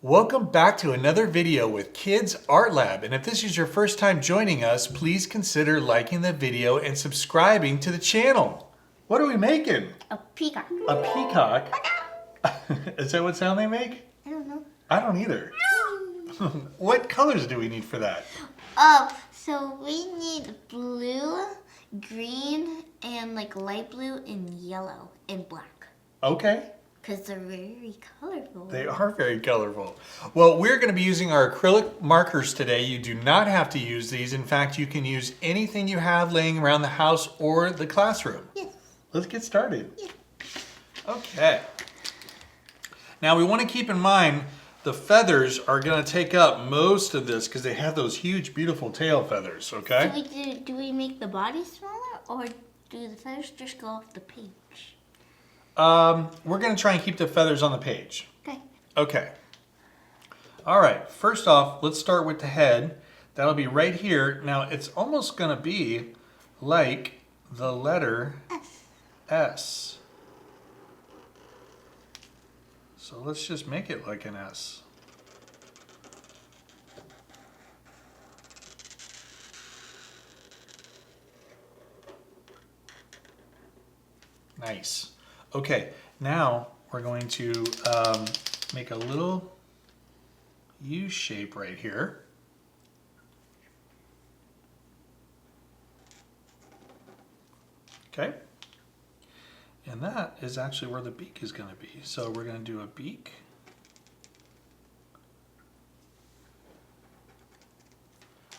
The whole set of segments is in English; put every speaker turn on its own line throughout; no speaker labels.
Welcome back to another video with Kids Art Lab. And if this is your first time joining us, please consider liking the video and subscribing to the channel. What are we making?
A peacock.
A peacock? Is that what sound they make?
I don't know.
I don't either. What colors do we need for that?
So we need blue, green, and like light blue and yellow and black.
Okay.
Because they're very colorful.
They are very colorful. Well, we're going to be using our acrylic markers today. You do not have to use these. In fact, you can use anything you have laying around the house or the classroom.
Yes.
Let's get started.
Yes.
Okay. Now we want to keep in mind the feathers are going to take up most of this because they have those huge, beautiful tail feathers, okay?
Do we make the body smaller or do the feathers just go off the page?
We're going to try and keep the feathers on the page.
Okay.
Okay. All right. First off, let's start with the head. That'll be right here. Now, it's almost going to be like the letter S. So let's just make it like an S. Nice. Okay, now we're going to make a little U shape right here. Okay. And that is actually where the beak is going to be. So we're going to do a beak.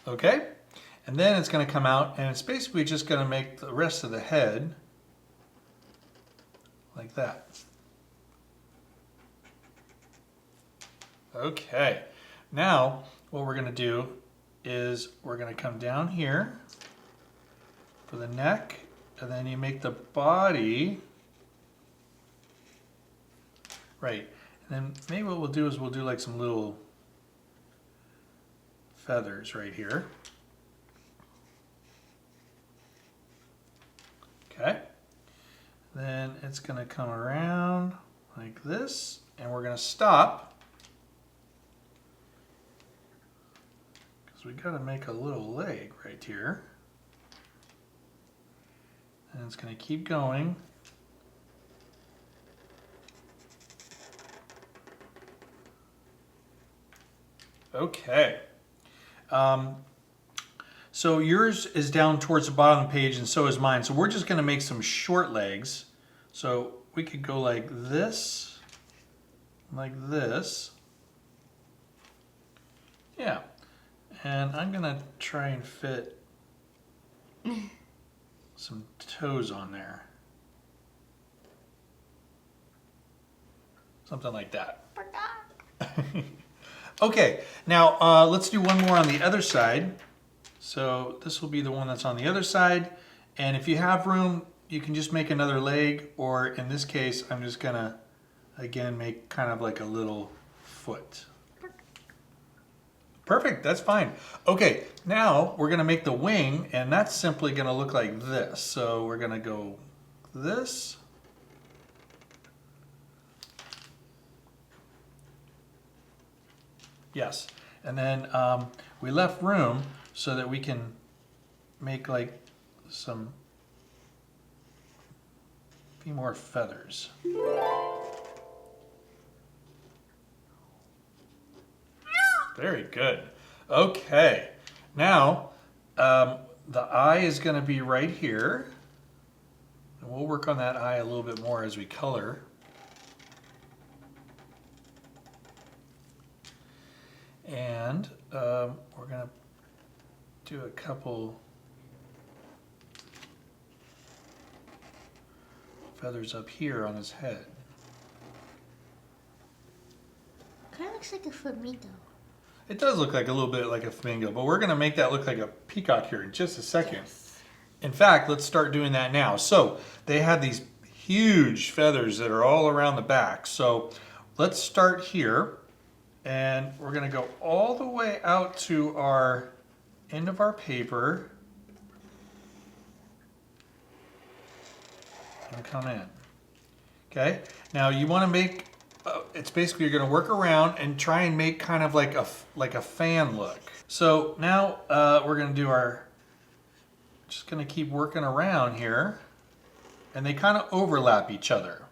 Okay. And then it's going to come out and it's basically just going to make the rest of the head like that. Okay, now what we're going to do is we're going to come down here for the neck, and then you make the body right. And then maybe what we'll do is we'll do like some little feathers right here. Okay. Then it's going to come around like this, and we're going to stop because we got to make a little leg right here. And it's going to keep going. Okay. So yours is down towards the bottom of the page and so is mine. So we're just going to make some short legs. So we could go like this. Yeah. And I'm going to try and fit some toes on there. Something like that. Okay, now let's do one more on the other side. So this will be the one that's on the other side. And if you have room, you can just make another leg, or in this case, I'm just gonna, again, make kind of like a little foot. Perfect, that's fine. Okay, now we're gonna make the wing, and that's simply gonna look like this. So we're gonna go this. Yes, and then we left room so that we can make like some few more feathers. Very good. Okay, now the eye is going to be right here. And we'll work on that eye a little bit more as we color. And we're going to do a couple feathers up here on his head.
Kind of looks like a flamingo.
It does look like a little bit like a flamingo, but we're going to make that look like a peacock here in just a second.
Yes.
In fact, let's start doing that now. So they have these huge feathers that are all around the back. So let's start here. And we're going to go all the way out to our end of our paper and come in. Okay, now you want to make it's basically you're going to work around and try and make kind of like a fan look. So now we're going to do just going to keep working around here, and they kind of overlap each other.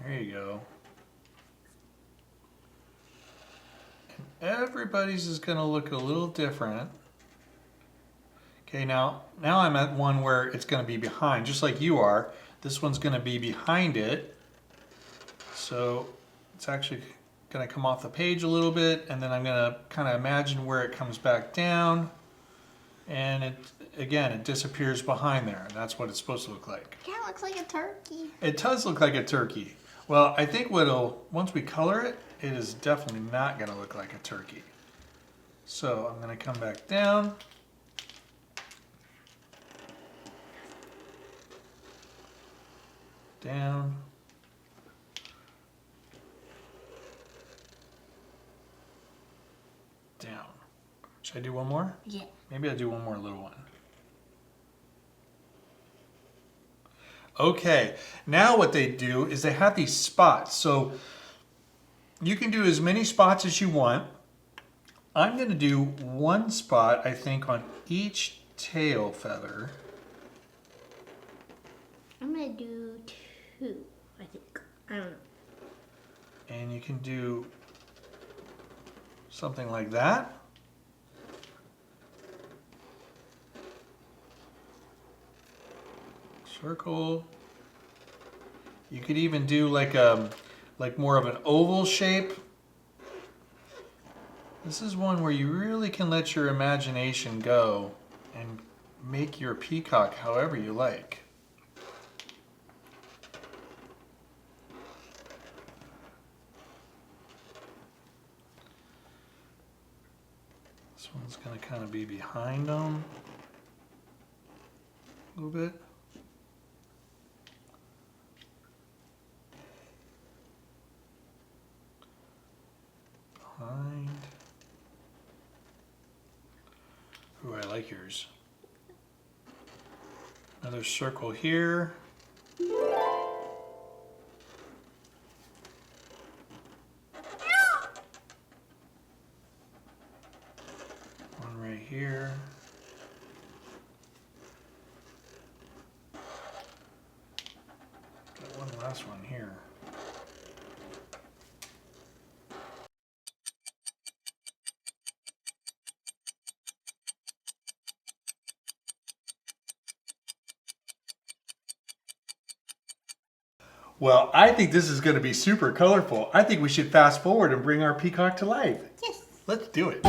There you go. And everybody's is going to look a little different. Okay, now I'm at one where it's going to be behind, just like you are. This one's going to be behind it. So it's actually going to come off the page a little bit, and then I'm going to kind of imagine where it comes back down. And it disappears behind there. And that's what it's supposed to look like.
Yeah, it looks like a turkey.
It does look like a turkey. Well, I think once we color it, it is definitely not going to look like a turkey. So I'm going to come back down. Down. Down. Should I do one more?
Yeah.
Maybe I'll do one more little one. Okay, now what they do is they have these spots. So you can do as many spots as you want. I'm going to do one spot, I think, on each tail feather.
I'm going to do 2, I think. I don't know.
And you can do something like that. Circle. You could even do like more of an oval shape. This is one where you really can let your imagination go and make your peacock however you like. This one's going to kind of be behind them a little bit. Behind. Ooh, I like yours. Another circle here. One right here. Got one last one here. Well, I think this is going to be super colorful. I think we should fast forward and bring our peacock to life.
Yes.
Let's do it.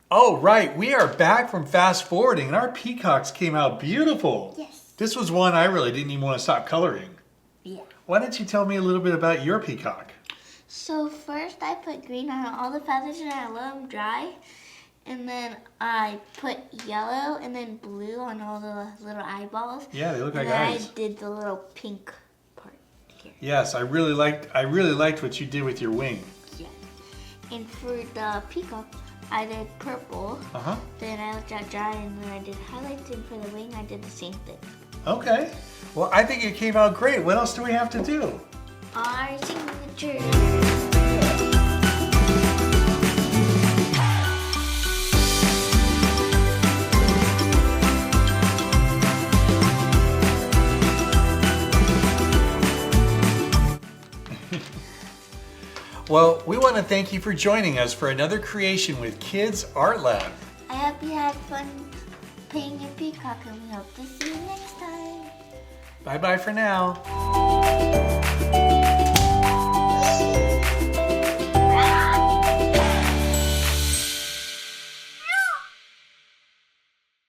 Oh, right. We are back from fast forwarding and our peacocks came out beautiful.
Yes.
This was one I really didn't even want to stop coloring.
Yeah.
Why don't you tell me a little bit about your peacock?
So first I put green on all the feathers and I let them dry. And then I put yellow and then blue on all the little eyeballs.
Yeah, they look like
and then
eyes.
I did the little pink part here.
Yes, I really liked what you did with your wing.
And for the peacock, I did purple. Then I let that dry, and then I did highlights. And for the wing, I did the same thing.
Okay. Well, I think it came out great. What else do we have to do?
Our signature.
Well, we want to thank you for joining us for another creation with Kids Art Lab.
I hope you had fun painting your peacock, and we hope to see you next time.
Bye-bye for now.